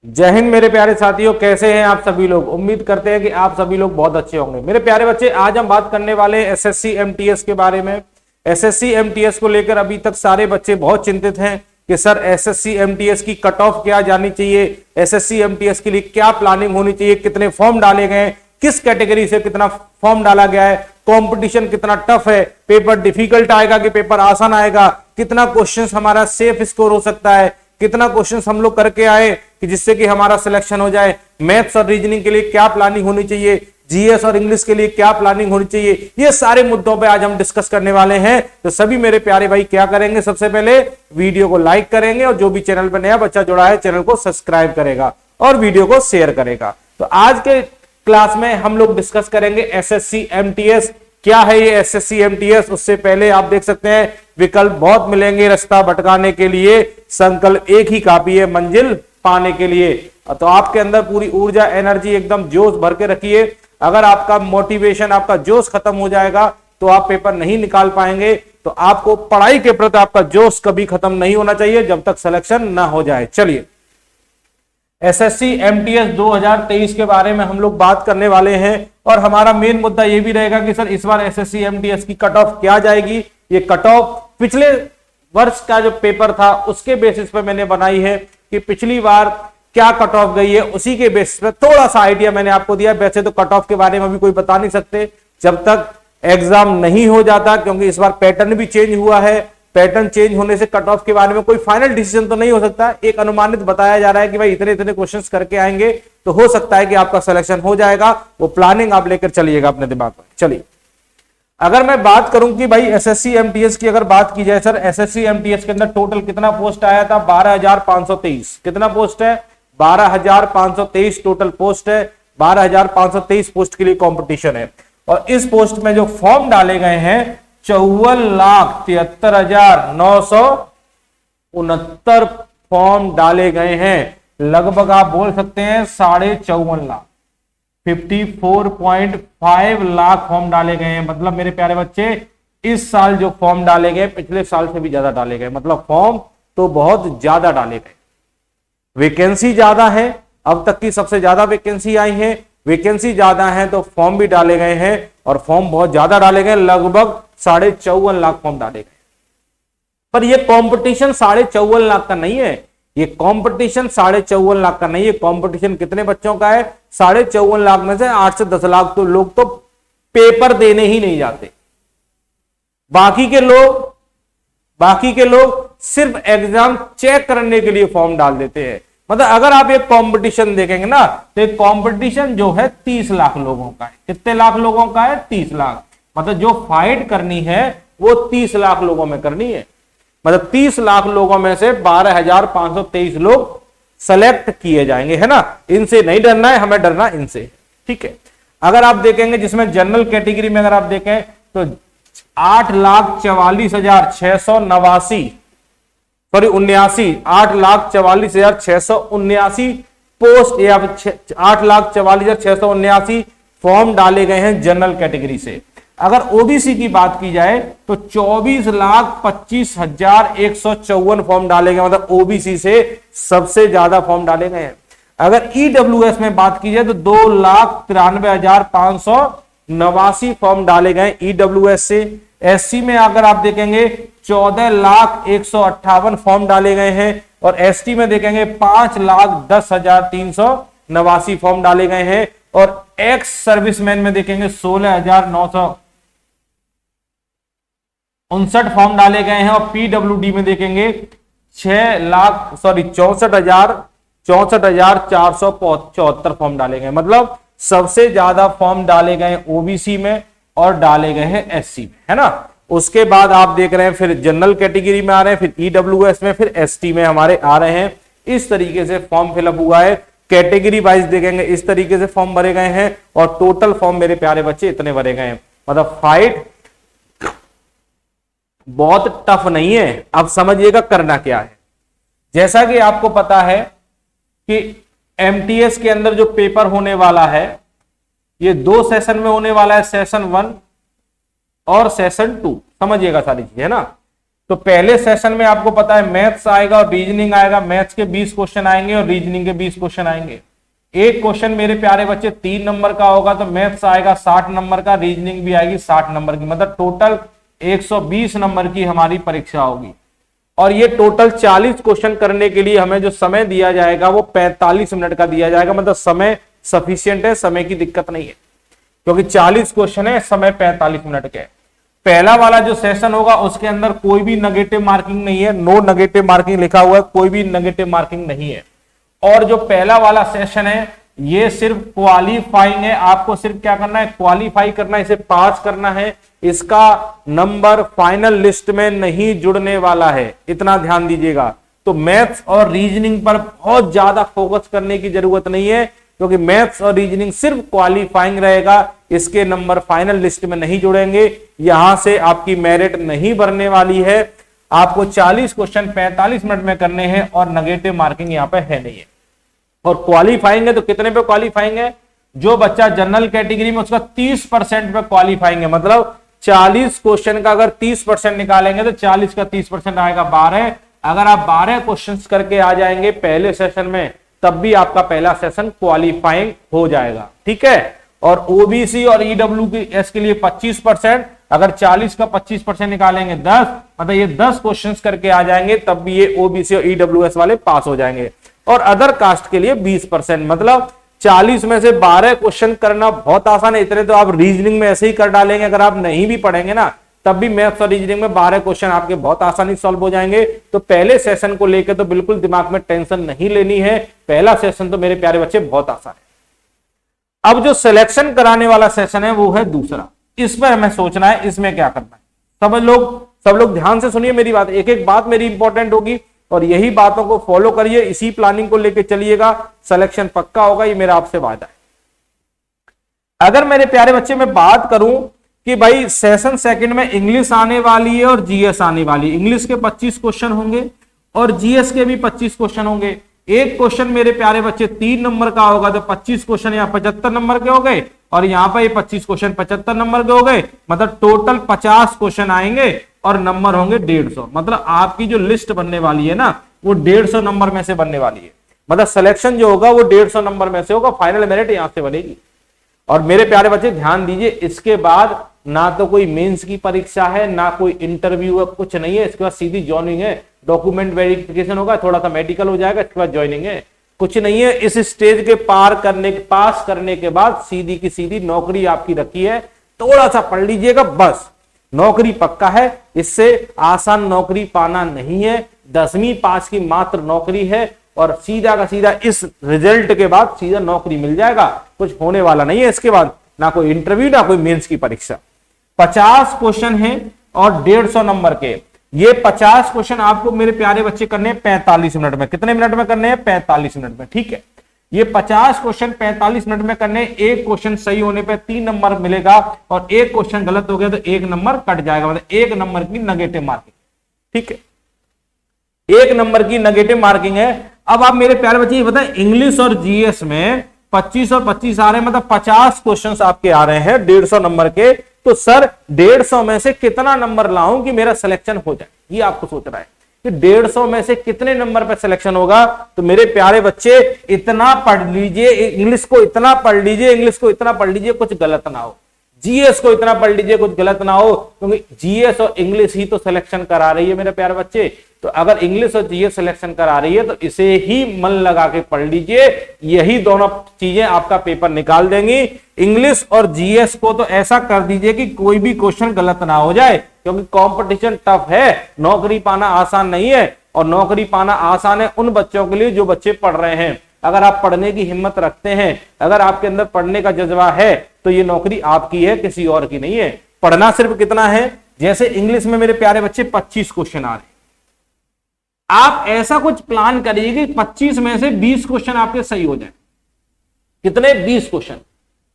जय हिंद मेरे प्यारे साथियों, कैसे हैं आप सभी लोग। उम्मीद करते हैं कि आप सभी लोग बहुत अच्छे होंगे। मेरे प्यारे बच्चे, आज हम बात करने वाले हैं एसएससी एमटीएस के बारे में। एसएससी एमटीएस को लेकर अभी तक सारे बच्चे बहुत चिंतित हैं कि सर एसएससी एमटीएस की कट ऑफ क्या जानी चाहिए, एसएससी एमटीएस के लिए क्या प्लानिंग होनी चाहिए, कितने फॉर्म डाले गए, किस कैटेगरी से कितना फॉर्म डाला गया है, कंपटीशन कितना टफ है, पेपर डिफिकल्ट आएगा कि पेपर आसान आएगा, कितना क्वेश्चंस हमारा सेफ स्कोर हो सकता है, कितना क्वेश्चंस हम लोग करके आए कि जिससे कि हमारा सिलेक्शन हो जाए, मैथ्स और रीजनिंग के लिए क्या प्लानिंग होनी चाहिए, जीएस और इंग्लिश के लिए क्या प्लानिंग होनी चाहिए, ये सारे मुद्दों पे आज हम डिस्कस करने वाले हैं। तो सभी मेरे प्यारे भाई क्या करेंगे, सबसे पहले वीडियो को लाइक करेंगे और जो भी चैनल पर नया बच्चा जुड़ा है चैनल को सब्सक्राइब करेगा और वीडियो को शेयर करेगा। तो आज के क्लास में हम लोग डिस्कस करेंगे एसएससी एमटीएस। क्या है ये एसएससी एमटीएस? उससे पहले आप देख सकते हैं विकल्प बहुत मिलेंगे रास्ता भटकाने के लिए, संकल्प एक ही काफी है मंजिल पाने के लिए। तो आपके अंदर पूरी ऊर्जा, एनर्जी, एकदम जोश भर के रखिए। अगर आपका मोटिवेशन, आपका जोश खत्म हो जाएगा तो आप पेपर नहीं निकाल पाएंगे। तो आपको पढ़ाई के प्रति आपका जोश कभी खत्म नहीं होना चाहिए जब तक सिलेक्शन ना हो जाए। चलिए, एसएससी एमटीएस 2023 के बारे में हम लोग बात करने वाले हैं और हमारा मेन मुद्दा यह भी रहेगा कि सर इस बार एसएससी एमटीएस की कट ऑफ क्या जाएगी। ये कट ऑफ पिछले वर्ष का जो पेपर था उसके बेसिस पे मैंने बनाई है कि पिछली बार क्या कट ऑफ गई है, उसी के बेसिस पे थोड़ा सा आइडिया मैंने आपको दिया। वैसे तो कट ऑफ के बारे में अभी कोई बता नहीं सकते जब तक एग्जाम नहीं हो जाता, क्योंकि इस बार पैटर्न भी चेंज हुआ है। पैटर्न चेंज होने से कट ऑफ के बारे में कोई फाइनल डिसीजन तो नहीं हो सकता। एक अनुमानित बताया जा रहा है कि भाई इतने इतने क्वेश्चंस करके आएंगे तो हो सकता है कि आपका सिलेक्शन हो जाएगा। वो प्लानिंग आप लेकर चलिएगा अपने दिमाग में। चलिए, अगर मैं बात करूं कि भाई एसएससी एमटीएस की अगर बात की जाए, सर एसएससी एमटीएस के अंदर टोटल कितना पोस्ट आया था? 12,523। कितना पोस्ट है? 12,523 टोटल पोस्ट है। 12,523 पोस्ट के लिए कंपटीशन है और इस पोस्ट में जो फॉर्म डाले गए हैं 54,73,969 फॉर्म डाले गए हैं। लगभग आप बोल सकते हैं 54.5 लाख, 54.5 लाख फॉर्म डाले गए हैं। मतलब मेरे प्यारे बच्चे, इस साल जो फॉर्म डाले गए पिछले साल से भी ज्यादा डाले गए। मतलब फॉर्म तो बहुत ज्यादा डाले गए, वैकेंसी ज्यादा है, अब तक की सबसे ज्यादा वैकेंसी आई है। वैकेंसी ज्यादा है तो फॉर्म भी डाले गए हैं और फॉर्म बहुत ज्यादा डाले गए, लगभग 54.5 लाख फॉर्म डाले गए। पर ये कंपटीशन 54.5 लाख का नहीं है। ये कंपटीशन 54.5 लाख का नहीं है। कंपटीशन कितने बच्चों का है? 54.5 लाख में से 8 से 10 लाख तो लोग तो पेपर देने ही नहीं जाते। बाकी के लोग सिर्फ एग्जाम चेक करने के लिए फॉर्म डाल देते हैं। मतलब अगर आप एक कंपटीशन देखेंगे ना तो एक कंपटीशन जो है 30 लाख लोगों का है। कितने लाख लोगों का है? 30 लाख। मतलब जो फाइट करनी है वो 30 लाख लोगों में करनी है। मतलब 30 लाख लोगों में से 12,523 लोग सेलेक्ट किए जाएंगे, है ना। इनसे नहीं डरना है, हमें डरना इनसे, ठीक है। अगर आप देखेंगे जिसमें जनरल कैटेगरी में अगर आप देखें तो 8,44,689 सॉरी 8,44,679 पोस्ट या 8,44,679 फॉर्म डाले गए हैं जनरल कैटेगरी से। अगर ओबीसी की बात की जाए तो 24,25,154 फॉर्म डाले गए। मतलब ओबीसी से सबसे ज्यादा फॉर्म डाले गए हैं। अगर ईडब्ल्यूएस में बात की जाए तो 2,93,589 फॉर्म डाले गए ईडब्ल्यूएस से। एससी में अगर आप देखेंगे 14,01,58 फॉर्म डाले गए हैं और एसटी में देखेंगे 5,10,389 फॉर्म डाले गए हैं और एक्स सर्विसमैन में देखेंगे 16,959 फॉर्म डाले गए हैं और पीडब्ल्यूडी में देखेंगे 64,474 फॉर्म डाले गए। मतलब सबसे ज्यादा फॉर्म डाले गए ओबीसी में और डाले गए हैं एससी में, है ना। उसके बाद आप देख रहे हैं फिर जनरल कैटेगरी में आ रहे हैं, फिर ईडब्ल्यूएस में, फिर एसटी में हमारे आ रहे हैं। इस तरीके से फॉर्म फिलअप हुआ है। कैटेगरी वाइज देखेंगे इस तरीके से फॉर्म भरे गए हैं और टोटल फॉर्म मेरे प्यारे बच्चे इतने भरे गए हैं। मतलब फाइट बहुत टफ नहीं है। अब समझिएगा करना क्या है। जैसा कि आपको पता है कि एमटीएस के अंदर जो पेपर होने वाला है ये 2 सेशन में होने वाला है, सेशन 1 और सेशन 2। समझिएगा सारी चीज, है ना। तो पहले सेशन में आपको पता है मैथ्स आएगा और रीजनिंग आएगा। मैथ्स के 20 क्वेश्चन आएंगे और रीजनिंग के 20 क्वेश्चन आएंगे। एक क्वेश्चन मेरे प्यारे बच्चे 3 नंबर का होगा, तो मैथ्स आएगा 60 नंबर का, रीजनिंग भी आएगी 60 नंबर की, मतलब टोटल 120 नंबर की हमारी परीक्षा होगी। और ये टोटल 40 क्वेश्चन करने के लिए हमें जो समय दिया जाएगा वो 45 मिनट का दिया जाएगा, मतलब समय सफिशियंट है, समय की दिक्कत नहीं है, क्योंकि 40 क्वेश्चन है, समय 45 मिनट के है। पहला वाला जो सेशन होगा उसके अंदर कोई भी नेगेटिव मार्किंग नहीं है, नो नेगेटिव मार्किंग लिखा हुआ है, कोई भी नेगेटिव मार्किंग नहीं है। और जो पहला वाला सेशन है ये सिर्फ क्वालिफाइंग है, आपको सिर्फ क्या करना है, क्वालिफाई करना है, इसे पास करना है। इसका नंबर फाइनल लिस्ट में नहीं जुड़ने वाला है, इतना ध्यान दीजिएगा। तो मैथ्स और रीजनिंग पर बहुत ज्यादा फोकस करने की जरूरत नहीं है, क्योंकि मैथ्स और रीजनिंग सिर्फ क्वालिफाइंग रहेगा, इसके नंबर फाइनल लिस्ट में नहीं जुड़ेंगे, यहां से आपकी मेरिट नहीं बढ़ने वाली है। आपको 40 क्वेश्चन 45 मिनट में करने हैं और नेगेटिव मार्किंग यहां पे है नहीं है। और क्वालिफाइंग है तो कितने पे क्वालिफाइंग है, जो बच्चा जनरल कैटेगरी में उसका 30% पे क्वालिफाइंग है, मतलब 40 क्वेश्चन का अगर 30% निकालेंगे तो 40 का 30% आएगा 12। अगर आप 12 क्वेश्चंस करके आ जाएंगे पहले सेशन में, तब भी आपका पहला सेशन क्वालिफाइंग हो जाएगा, ठीक है। और ओबीसी और ईडब्ल्यूएस के लिए 25%, अगर 40 का 25% निकालेंगे 10, मतलब ये 10 क्वेश्चंस करके आ जाएंगे, तब भी ये ओबीसी और ईडब्ल्यूएस वाले पास हो जाएंगे। और अदर कास्ट के लिए 20%, मतलब 40 में से 12 क्वेश्चन करना बहुत आसान है। इतने तो आप रीजनिंग में ऐसे ही कर डालेंगे, अगर आप नहीं भी पढ़ेंगे ना तब भी मैथ्स और रीजनिंग में 12 क्वेश्चन आपके बहुत आसानी सॉल्व हो जाएंगे। तो पहले सेशन को लेकर तो बिल्कुल दिमाग में टेंशन नहीं लेनी है, पहला सेशन तो मेरे प्यारे बच्चे बहुत आसान है। अब जो सिलेक्शन कराने वाला सेशन है वो है दूसरा, इस पर हमें सोचना है इसमें क्या करना है। सब लोग ध्यान से सुनिए मेरी बात, एक एक बात मेरी इंपॉर्टेंट होगी और यही बातों को फॉलो करिए, इसी प्लानिंग को लेकर चलिएगा, सिलेक्शन पक्का होगा, ये मेरा आपसे वादा है। अगर मेरे प्यारे बच्चे मैं बात करूं कि भाई सेशन सेकंड में इंग्लिश आने वाली है और जीएस आने वाली है, इंग्लिश के 25 क्वेश्चन होंगे और जीएस के भी 25 क्वेश्चन होंगे। एक क्वेश्चन मेरे प्यारे बच्चे 3 नंबर का होगा, तो 25 क्वेश्चन यहाँ 75 नंबर के हो गए और यहाँ पर 25 क्वेश्चन 75 नंबर के हो गए, मतलब टोटल 50 क्वेश्चन आएंगे और नंबर होंगे 150। मतलब आपकी जो लिस्ट बनने वाली है ना वो 150 नंबर में से बनने वाली है, मतलब सिलेक्शन जो होगा वो 150 नंबर में से होगा, फाइनल मेरिट यहां से बनेगी। और मेरे प्यारे बच्चे ध्यान दीजिए, इसके बाद ना तो कोई मेंस की परीक्षा है, ना कोई इंटरव्यू है, कुछ नहीं है। इसके बाद सीधी ज्वाइनिंग है, डॉक्यूमेंट वेरिफिकेशन होगा, थोड़ा सा मेडिकल हो जाएगा, इसके बाद ज्वाइनिंग है, कुछ नहीं है। इस स्टेज के पास करने के बाद सीधी की सीधी नौकरी आपकी रखी है, थोड़ा सा पढ़ लीजिएगा बस, नौकरी पक्का है। इससे आसान नौकरी पाना नहीं है, 10वीं पास की मात्र नौकरी है और सीधा का सीधा इस रिजल्ट के बाद सीधा नौकरी मिल जाएगा, कुछ होने वाला नहीं है इसके बाद, ना कोई इंटरव्यू ना कोई मेंस की परीक्षा। 50 क्वेश्चन है और 150 नंबर के, ये 50 क्वेश्चन आपको मेरे प्यारे बच्चे करने हैं 45 मिनट में। कितने मिनट में करने हैं? 45 मिनट में, ठीक है। ये 50 क्वेश्चन 45 मिनट में करने, एक क्वेश्चन सही होने पे 3 नंबर मिलेगा और एक क्वेश्चन गलत हो गया तो 1 नंबर कट जाएगा, मतलब 1 नंबर की नेगेटिव मार्किंग, ठीक है, 1 नंबर की नेगेटिव मार्किंग है। अब आप मेरे प्यारे बच्चे ये बताएं, इंग्लिश और जीएस में 25 और 25 आ रहे हैं, मतलब 50 क्वेश्चंस आपके आ रहे हैं 150 नंबर के, तो सर 150 में से कितना नंबर लाऊं कि मेरा सिलेक्शन हो जाए, ये आपको सोचना है कि 150 में से कितने नंबर पे सिलेक्शन होगा। तो मेरे प्यारे बच्चे इतना पढ़ लीजिए, इंग्लिश को इतना पढ़ लीजिए, इंग्लिश को इतना पढ़ लीजिए कुछ गलत ना हो, जीएस को इतना पढ़ लीजिए कुछ गलत ना हो, क्योंकि जीएस और इंग्लिश ही तो सिलेक्शन करा रही है मेरे प्यारे बच्चे। तो अगर इंग्लिश और जीएस सिलेक्शन करा रही है तो इसे ही मन लगा के पढ़ लीजिए, यही दोनों चीजें आपका पेपर निकाल देंगी। इंग्लिश और जीएस को तो ऐसा कर दीजिए कि कोई भी क्वेश्चन गलत ना हो जाए, क्योंकि कंपटीशन टफ है, नौकरी पाना आसान नहीं है। और नौकरी पाना आसान है उन बच्चों के लिए जो बच्चे पढ़ रहे हैं। अगर आप पढ़ने की हिम्मत रखते हैं, अगर आपके अंदर पढ़ने का जज्बा है, तो ये नौकरी आपकी है, किसी और की नहीं है। पढ़ना सिर्फ कितना है, जैसे इंग्लिश में मेरे प्यारे बच्चे 25 क्वेश्चन आ रहे हैं, आप ऐसा कुछ प्लान करिए कि 25 में से 20 क्वेश्चन आपके सही हो जाए। कितने? 20 क्वेश्चन।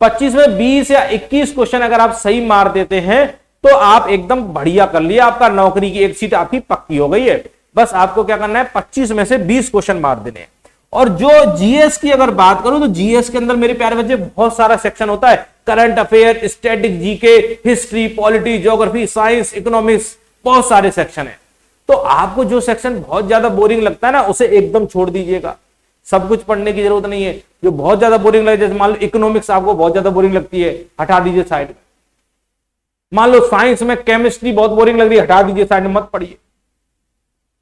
25 में 20 या 21 क्वेश्चन अगर आप सही मार देते हैं तो आप एकदम बढ़िया कर लिया, आपका नौकरी की एक सीट आपकी पक्की हो गई है। बस आपको क्या करना है, 25 में से 20 क्वेश्चन मार देने हैं। और जो जीएस की अगर बात करूं तो जीएस के अंदर मेरे प्यारे बच्चे बहुत सारा सेक्शन होता है, current affair, static, GK, history, polity, geography, science, economics, बहुत सारे सेक्शन है। तो आपको जो सेक्शन बहुत ज्यादा बोरिंग लगता है ना, उसे एकदम छोड़ दीजिएगा। सब कुछ पढ़ने की जरूरत नहीं है। जो बहुत ज्यादा बोरिंग लगे, जैसे मान लो इकोनॉमिक्स आपको बहुत ज्यादा बोरिंग लगती है, हटा दीजिए साइड में। मान लो साइंस में केमिस्ट्री बहुत बोरिंग लग रही है, हटा दीजिए साइड में, मत पढ़िए।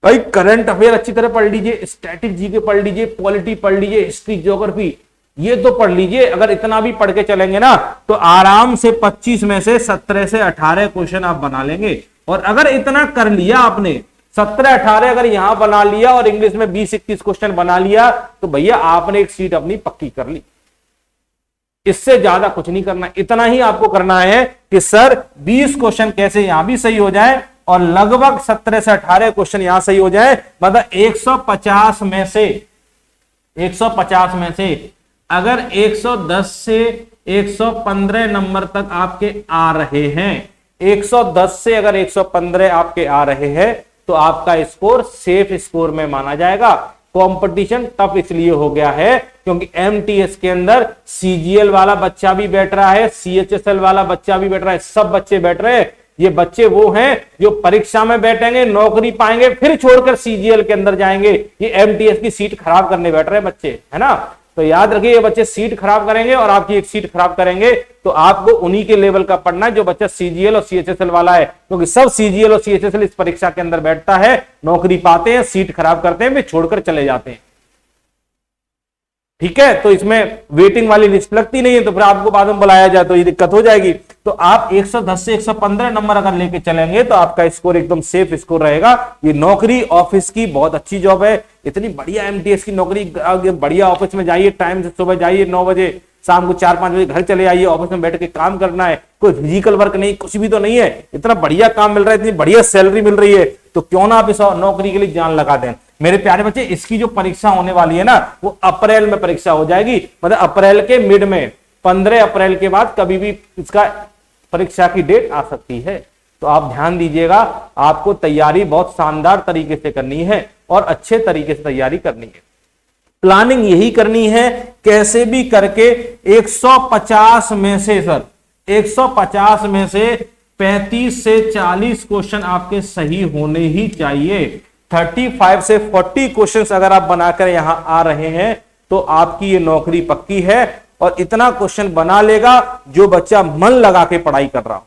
भाई करंट अफेयर अच्छी तरह पढ़ लीजिए, स्टैटिक जीके पढ़ लीजिए, पॉलिटी पढ़ लीजिए, हिस्ट्री, ज्योग्राफी, ये तो पढ़ लीजिए। अगर इतना भी पढ़ के चलेंगे ना तो आराम से 25 में से 17 से 18 क्वेश्चन आप बना लेंगे। और अगर इतना कर लिया आपने, 17-18 अगर यहां बना लिया और इंग्लिश में 20-21 क्वेश्चन बना लिया, तो भैया आपने एक सीट अपनी पक्की कर ली। इससे ज्यादा कुछ नहीं करना, इतना ही आपको करना है कि सर 20 क्वेश्चन कैसे यहां भी सही हो जाए और लगभग 17 से 18 क्वेश्चन यहां सही हो जाए। मतलब 150 में से अगर 110 से 115 नंबर तक आपके आ रहे हैं, 110 से अगर 115 आपके आ रहे हैं, तो आपका स्कोर सेफ स्कोर में माना जाएगा। कंपटीशन टफ इसलिए हो गया है क्योंकि एमटीएस के अंदर सीजीएल वाला बच्चा भी बैठ रहा है, सीएचएसएल वाला बच्चा भी बैठ रहा है, सब बच्चे बैठ रहे हैं। ये बच्चे वो हैं जो परीक्षा में बैठेंगे, नौकरी पाएंगे, फिर छोड़कर सीजीएल के अंदर जाएंगे। ये एमटीएस की सीट खराब करने बैठ रहे हैं बच्चे, है ना। तो याद रखिए, ये बच्चे सीट खराब करेंगे और आपकी एक सीट खराब करेंगे। तो आपको उन्हीं के लेवल का पढ़ना है जो बच्चा सीजीएल और सीएचएसएल वाला है, क्योंकि सब सीजीएल और सीएचएसएल इस परीक्षा के अंदर बैठता है, नौकरी पाते हैं, सीट खराब करते हैं, वे छोड़कर चले जाते हैं। ठीक है, तो इसमें वेटिंग वाली लिस्ट लगती नहीं है, तो फिर आपको बाद में बुलाया जाए तो ये दिक्कत हो जाएगी। तो आप 110 से 115 नंबर अगर लेके चलेंगे तो आपका स्कोर एकदम सेफ स्कोर रहेगा। ये नौकरी ऑफिस की बहुत अच्छी जॉब है, इतनी बढ़िया एमटीएस की नौकरी। बढ़िया ऑफिस में जाइए, टाइम से सुबह जाइए 9 बजे, शाम को 4-5 बजे घर चले आइए। ऑफिस में बैठ के काम करना है, कोई फिजिकल वर्क नहीं, कुछ भी तो नहीं है। इतना बढ़िया काम मिल रहा है, इतनी बढ़िया सैलरी मिल रही है, तो क्यों ना आप इस नौकरी के लिए जान लगा दें। मेरे प्यारे बच्चे, इसकी जो परीक्षा होने वाली है ना, वो अप्रैल में परीक्षा हो जाएगी। मतलब अप्रैल के मिड में, 15 अप्रैल के बाद कभी भी इसका परीक्षा की डेट आ सकती है। तो आप ध्यान दीजिएगा, आपको तैयारी बहुत शानदार तरीके से करनी है और अच्छे तरीके से तैयारी करनी है। प्लानिंग यही करनी है, कैसे भी करके 150 में से सर 150 में से 35 से 40 क्वेश्चन आपके सही होने ही चाहिए। 35 से 40 क्वेश्चंस अगर आप बनाकर यहां आ रहे हैं तो आपकी ये नौकरी पक्की है। और इतना क्वेश्चन बना लेगा जो बच्चा मन लगा के पढ़ाई कर रहा हो।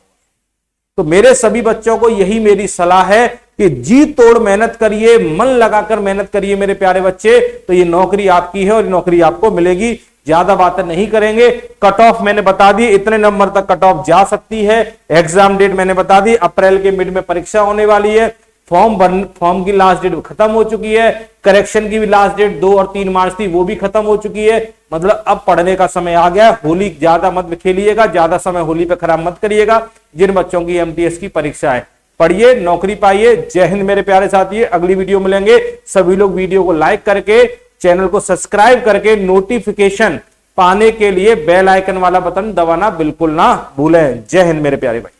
तो मेरे सभी बच्चों को यही मेरी सलाह है कि जी तोड़ मेहनत करिए, मन लगाकर मेहनत करिए मेरे प्यारे बच्चे, तो ये नौकरी आपकी है और ये नौकरी आपको मिलेगी। ज्यादा बातें नहीं करेंगे। कट ऑफ मैंने बता दी, इतने नंबर तक कट ऑफ जा सकती है। एग्जाम डेट मैंने बता दी, अप्रैल के मिड में परीक्षा होने वाली है। फॉर्म की लास्ट डेट खत्म हो चुकी है, करेक्शन की भी लास्ट डेट 2 और 3 मार्च थी, वो भी खत्म हो चुकी है। मतलब अब पढ़ने का समय आ गया। होली ज्यादा मत खेलिएगा, ज्यादा समय होली पे खराब मत करिएगा। जिन बच्चों की एमटीएस की परीक्षा है, पढ़िए, नौकरी पाइए। जय हिंद मेरे प्यारे साथी, अगली वीडियो मिलेंगे। सभी लोग वीडियो को लाइक करके, चैनल को सब्सक्राइब करके, नोटिफिकेशन पाने के लिए बेल आइकन वाला बटन दबाना बिल्कुल ना भूलें। जय हिंद मेरे प्यारे भाई।